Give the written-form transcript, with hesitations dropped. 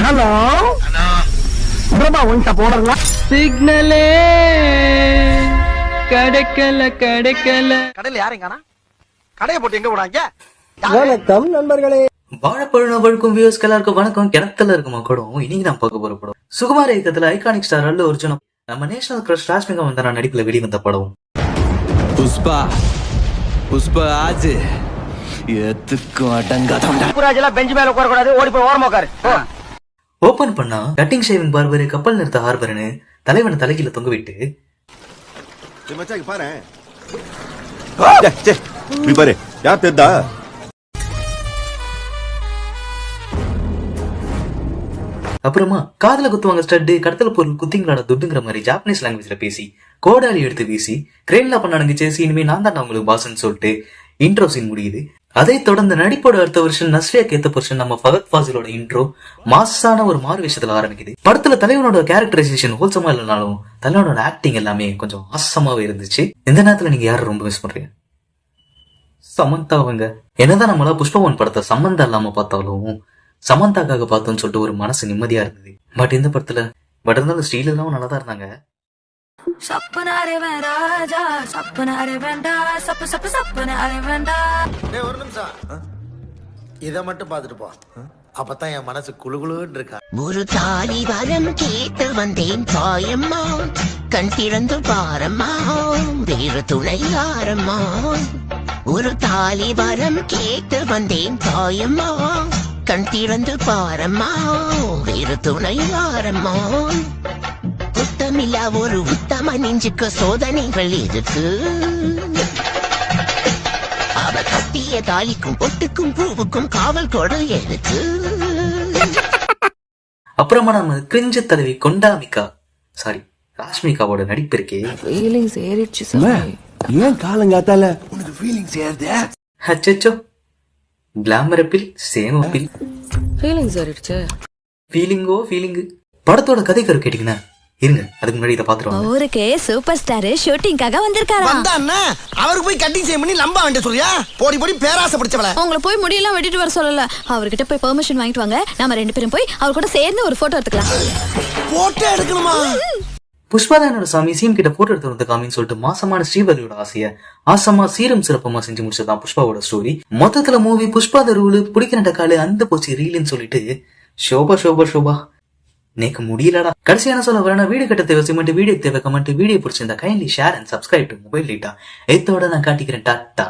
Hello Prabha ஒன்சா போடுறா சிக்னலே கிடைக்கல கடையில யாரும் காணா கடையை போட்டு எங்க விடாங்க. வணக்கம் நண்பர்களே. வாழைப்பழம் வழுக்கும் வியூஸ்க்கு எல்லாருக்கும் வணக்கம். கிணத்துல இருக்க மக்களும் இன்னைக்கு நான் பார்க்க போற படம் சுகுமார் இயக்கத்துல ஐகானிக் ஸ்டார் அல்லு அர்ஜுன் நம்ம நேஷனல் கிரஷ் ராஷ்மிகா வந்தனா நடிப்புல வெளிவந்த படம் புஷ்பா ஆஜ் எதுக்கும் அடங்காத புராஜெல்லாம் பெஞ்ச் மேல உட்கார கூடாது, ஓடி போய் ஓரமா உட்காரு. ஓபன் பண்ணா கட்டிங் ஷேவிங் பார்பர் கப்பல் நிறுத்த ஹார்பர்னு தலைவனை தலைகீழ தொங்க விட்டு பாரு யார் தெரிந்தா அப்புறமா காதல குத்துவாங்க ஸ்டட்டு கடத்தல பொருள் குத்திங்களாட துட்டுங்கிற மாதிரி ஜாப்பனீஸ் லாங்குவேஜ்ல பேசி கோடாலி எடுத்து வீசி கிரெயின்ல பண்ணானுங்க சேசி இனிமே நான் தான் உங்களுக்கு பாசன்னு சொல்லிட்டு இன்ட்ரோ சீன் முடியுது. அதை தொடர்ந்து நடிப்போட அடுத்த வருஷம் நஸ்ரியாக்கு ஏத்த வருஷம் நம்ம ஃபகத் ஃபாசிலோட இன்ட்ரோ மாசான ஒரு மாறு விஷயத்துல ஆரம்பிக்குது. படத்துல தலைவனோட கேரக்டரைசேஷன் ஹோல்சமா இல்லைனாலும் தலைவனோட ஆக்டிங் எல்லாமே கொஞ்சம் ஆசமாவே இருந்துச்சு. இந்த நேரத்துல நீங்க யாரும் ரொம்ப மிஸ் பண்றீங்க? சமந்தாவங்க. என்னதான் நம்மளா புஷ்பவன் படத்தை சம்பந்தம் இல்லாம பார்த்தாலும் சமந்தாக்காக பார்த்தோம்னு சொல்லிட்டு ஒரு மனசு நிம்மதியா இருந்தது. பட் இந்த படத்துல இருந்தாலும் ஸ்டீல் எல்லாம் நல்லாதான் இருந்தாங்க. ஒரு நிமிஷம் இத மட்டும் பாத்துட்டு போ, அப்பதான் என் மனசு குளுகுளுன்னு இருக்கா. ஒரு தாலி வரம் கேட்டு வந்தேன் தாயம்மா, கண் திறந்து பாரம்மா வேறு துணை யாரம்மா. ஒரு தாலி வரம் கேட்டு வந்தேன் தாயம்மா, கண் திறந்து பாரம்மா வேறு துணை யாரம்மா. குத்தமில்லா ஒரு உத்தம நெஞ்சுக்கு சோதனைகள் இருக்கு, அவ கட்டிய தாலிக்கும் பொட்டுக்கும் பூவுக்கும் காவல் கொடை இருக்கு. அப்புறமா நம்ம கிரிஞ்சு தலைவி கொண்டாமிகா ராஷ்மிகாவோட நடிப்பு இருக்கே ஏன் காலங்காத்தால உனக்கு ஃபீலிங்ஸ் ஏறுதே? அச்சச்சோ, கிளாமர் அப்பில் சேம் அப்பில் ஃபீலிங்கு. படத்தோட கதை கரு கேட்டீங்கன்னா இருங்க, அதுக்கு முன்னாடி இதை பாத்துருவாங்க. ஊருக்கே சூப்பர் ஸ்டார் ஷூட்டிங்காக வந்திருக்காரா? வந்தான்னா அவருக்கு போய் கட்டிங் செய்ய பண்ணி லம்பா வேண்டிய சொல்றியா? போடி பேராசை பிடிச்சவள. உங்களை போய் முடியெல்லாம் வெட்டிட்டு வர சொல்லல, அவர்கிட்ட போய் பெர்மிஷன் வாங்கிட்டு வாங்க, நாம ரெண்டு பேரும் போய் அவர் கூட சேர்ந்து ஒரு போட்டோ எடுத்துக்கலாம். போட்டோ எடுக்கணுமா? புஷ்பாதானோட சாமி சீம் கிட்ட போட்டோ எடுத்து வந்து காமின்னு சொல்லிட்டு மாசமான ஸ்ரீவலியோட ஆசைய ஆசமா சீரம் சிறப்பமா செஞ்சு முடிச்சதான் புஷ்பாவோட ஸ்டோரி. மொத்தத்துல மூவி புஷ்பாத ரூலு பிடிக்கிற காலு அந்த போச்சு ரீல்னு சொல்லிட்டு ஷோபா நேக்கு முடியலடா. கடைசியான சொல்ல வரேன்னா வீடியோ கட்ட தேவை சிமெண்ட், வீடியோ தேவை கமெண்ட், வீடியோ பிடிச்சிருந்தா kindly share and subscribe to mobile data. எத்தோட நான் காட்டிக்கிறேன். டாட்டா.